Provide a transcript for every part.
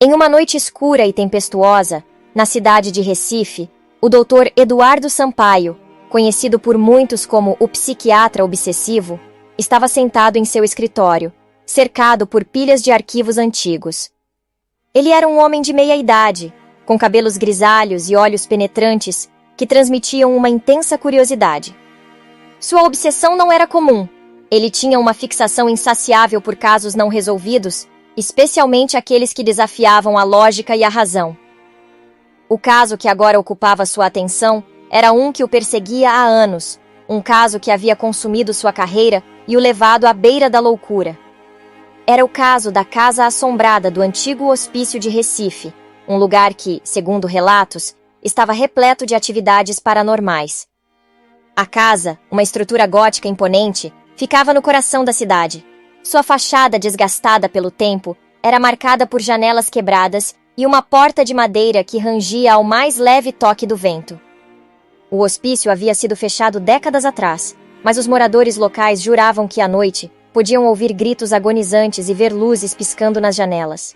Em uma noite escura e tempestuosa, na cidade de Recife, o Dr. Eduardo Sampaio, conhecido por muitos como o psiquiatra obsessivo, estava sentado em seu escritório, cercado por pilhas de arquivos antigos. Ele era um homem de meia idade, com cabelos grisalhos e olhos penetrantes que transmitiam uma intensa curiosidade. Sua obsessão não era comum. Ele tinha uma fixação insaciável por casos não resolvidos, especialmente aqueles que desafiavam a lógica e a razão. O caso que agora ocupava sua atenção era um que o perseguia há anos, um caso que havia consumido sua carreira e o levado à beira da loucura. Era o caso da Casa Assombrada do antigo Hospício de Recife, um lugar que, segundo relatos, estava repleto de atividades paranormais. A casa, uma estrutura gótica imponente, ficava no coração da cidade. Sua fachada, desgastada pelo tempo, era marcada por janelas quebradas e uma porta de madeira que rangia ao mais leve toque do vento. O hospício havia sido fechado décadas atrás, mas os moradores locais juravam que à noite podiam ouvir gritos agonizantes e ver luzes piscando nas janelas.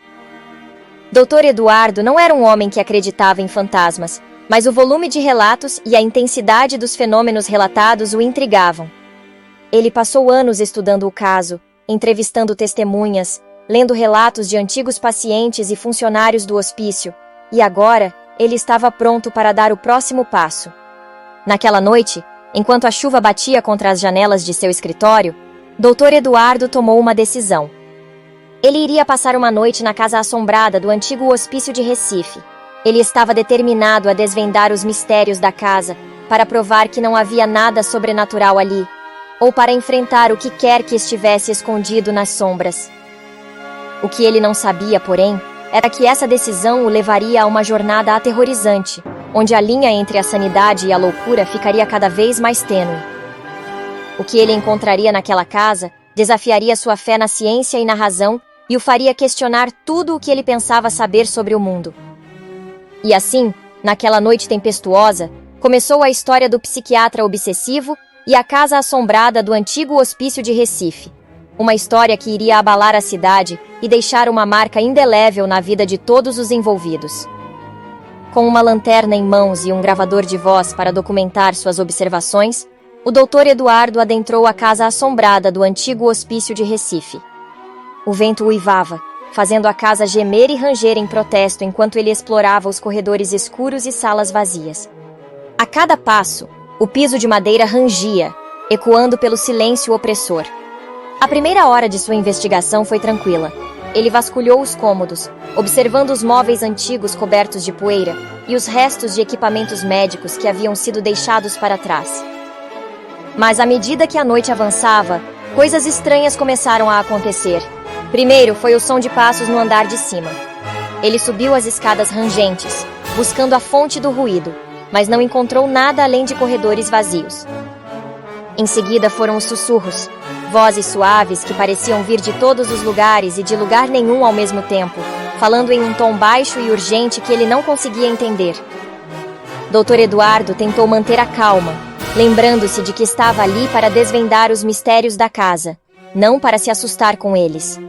Dr. Eduardo não era um homem que acreditava em fantasmas, mas o volume de relatos e a intensidade dos fenômenos relatados o intrigavam. Ele passou anos estudando o caso, entrevistando testemunhas, lendo relatos de antigos pacientes e funcionários do hospício, e agora ele estava pronto para dar o próximo passo. Naquela noite, enquanto a chuva batia contra as janelas de seu escritório, Dr. Eduardo tomou uma decisão. Ele iria passar uma noite na Casa Assombrada do antigo Hospício de Recife. Ele estava determinado a desvendar os mistérios da casa, para provar que não havia nada sobrenatural ali, ou para enfrentar o que quer que estivesse escondido nas sombras. O que ele não sabia, porém, era que essa decisão o levaria a uma jornada aterrorizante, onde a linha entre a sanidade e a loucura ficaria cada vez mais tênue. O que ele encontraria naquela casa desafiaria sua fé na ciência e na razão e o faria questionar tudo o que ele pensava saber sobre o mundo. E assim, naquela noite tempestuosa, começou a história do psiquiatra obsessivo e a Casa Assombrada do antigo Hospício de Recife. Uma história que iria abalar a cidade e deixar uma marca indelével na vida de todos os envolvidos. Com uma lanterna em mãos e um gravador de voz para documentar suas observações, o Dr. Eduardo adentrou a Casa Assombrada do antigo Hospício de Recife. O vento uivava, fazendo a casa gemer e ranger em protesto enquanto ele explorava os corredores escuros e salas vazias. A cada passo, o piso de madeira rangia, ecoando pelo silêncio opressor. A primeira hora de sua investigação foi tranquila. Ele vasculhou os cômodos, observando os móveis antigos cobertos de poeira e os restos de equipamentos médicos que haviam sido deixados para trás. Mas à medida que a noite avançava, coisas estranhas começaram a acontecer. Primeiro foi o som de passos no andar de cima. Ele subiu as escadas rangentes, buscando a fonte do ruído, mas não encontrou nada além de corredores vazios. Em seguida foram os sussurros, vozes suaves que pareciam vir de todos os lugares e de lugar nenhum ao mesmo tempo, falando em um tom baixo e urgente que ele não conseguia entender. Dr. Eduardo tentou manter a calma, lembrando-se de que estava ali para desvendar os mistérios da casa, não para se assustar com eles.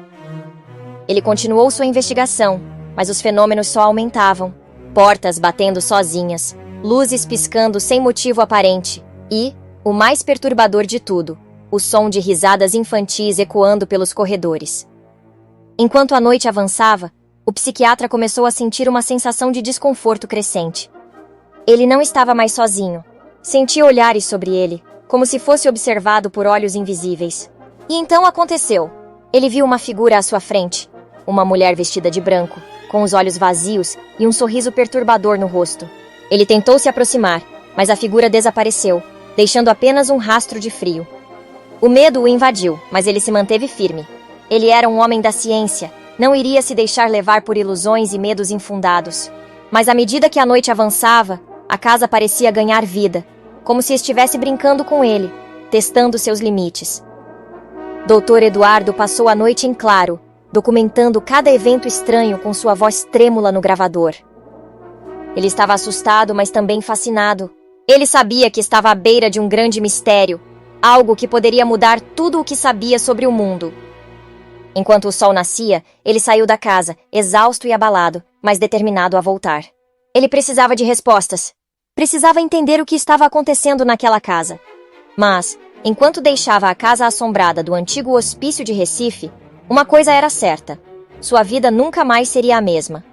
Ele continuou sua investigação, mas os fenômenos só aumentavam. Portas batendo sozinhas, luzes piscando sem motivo aparente e, o mais perturbador de tudo, o som de risadas infantis ecoando pelos corredores. Enquanto a noite avançava, o psiquiatra começou a sentir uma sensação de desconforto crescente. Ele não estava mais sozinho. Sentia olhares sobre ele, como se fosse observado por olhos invisíveis. E então aconteceu. Ele viu uma figura à sua frente, uma mulher vestida de branco, com os olhos vazios e um sorriso perturbador no rosto. Ele tentou se aproximar, mas a figura desapareceu, deixando apenas um rastro de frio. O medo o invadiu, mas ele se manteve firme. Ele era um homem da ciência, não iria se deixar levar por ilusões e medos infundados. Mas à medida que a noite avançava, a casa parecia ganhar vida, como se estivesse brincando com ele, testando seus limites. Dr. Eduardo passou a noite em claro, documentando cada evento estranho com sua voz trêmula no gravador. Ele estava assustado, mas também fascinado. Ele sabia que estava à beira de um grande mistério, algo que poderia mudar tudo o que sabia sobre o mundo. Enquanto o sol nascia, ele saiu da casa, exausto e abalado, mas determinado a voltar. Ele precisava de respostas. Precisava entender o que estava acontecendo naquela casa. Mas, enquanto deixava a casa assombrada do antigo hospício de Recife, uma coisa era certa: sua vida nunca mais seria a mesma.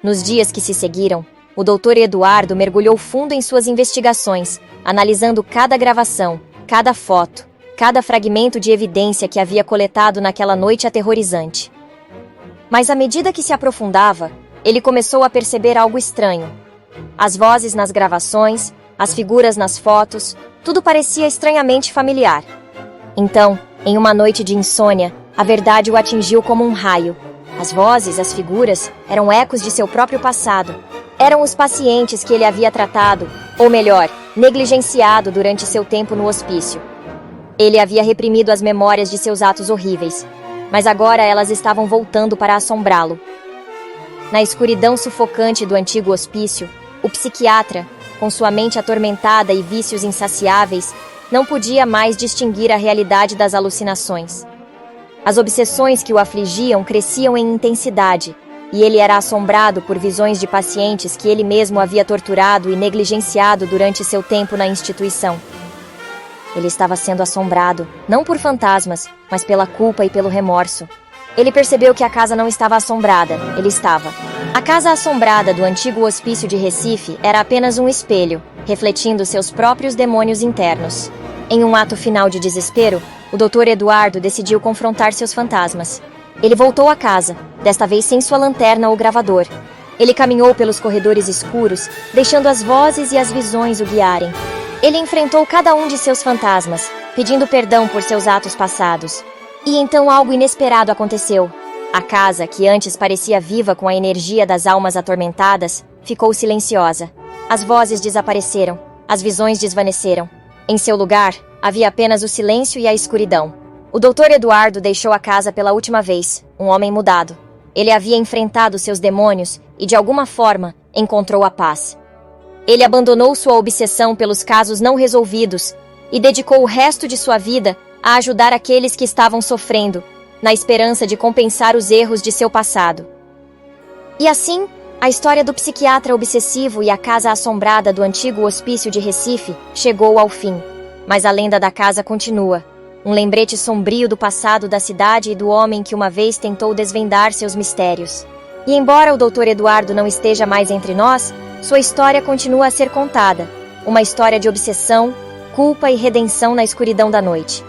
Nos dias que se seguiram, o Dr. Eduardo mergulhou fundo em suas investigações, analisando cada gravação, cada foto, cada fragmento de evidência que havia coletado naquela noite aterrorizante. Mas à medida que se aprofundava, ele começou a perceber algo estranho. As vozes nas gravações, as figuras nas fotos, tudo parecia estranhamente familiar. Então, em uma noite de insônia, a verdade o atingiu como um raio. As vozes, as figuras, eram ecos de seu próprio passado. Eram os pacientes que ele havia tratado, ou melhor, negligenciado durante seu tempo no hospício. Ele havia reprimido as memórias de seus atos horríveis, mas agora elas estavam voltando para assombrá-lo. Na escuridão sufocante do antigo hospício, o psiquiatra, com sua mente atormentada e vícios insaciáveis, não podia mais distinguir a realidade das alucinações. As obsessões que o afligiam cresciam em intensidade, e ele era assombrado por visões de pacientes que ele mesmo havia torturado e negligenciado durante seu tempo na instituição. Ele estava sendo assombrado, não por fantasmas, mas pela culpa e pelo remorso. Ele percebeu que a casa não estava assombrada, ele estava. A casa assombrada do antigo hospício de Recife era apenas um espelho, refletindo seus próprios demônios internos. Em um ato final de desespero, o Dr. Eduardo decidiu confrontar seus fantasmas. Ele voltou à casa, desta vez sem sua lanterna ou gravador. Ele caminhou pelos corredores escuros, deixando as vozes e as visões o guiarem. Ele enfrentou cada um de seus fantasmas, pedindo perdão por seus atos passados. E então algo inesperado aconteceu. A casa, que antes parecia viva com a energia das almas atormentadas, ficou silenciosa. As vozes desapareceram, as visões desvaneceram. Em seu lugar, havia apenas o silêncio e a escuridão. O Dr. Eduardo deixou a casa pela última vez, um homem mudado. Ele havia enfrentado seus demônios e, de alguma forma, encontrou a paz. Ele abandonou sua obsessão pelos casos não resolvidos e dedicou o resto de sua vida a ajudar aqueles que estavam sofrendo, na esperança de compensar os erros de seu passado. E assim, a história do psiquiatra obsessivo e a casa assombrada do antigo hospício de Recife chegou ao fim. Mas a lenda da casa continua, um lembrete sombrio do passado da cidade e do homem que uma vez tentou desvendar seus mistérios. E embora o Dr. Eduardo não esteja mais entre nós, sua história continua a ser contada, uma história de obsessão, culpa e redenção na escuridão da noite.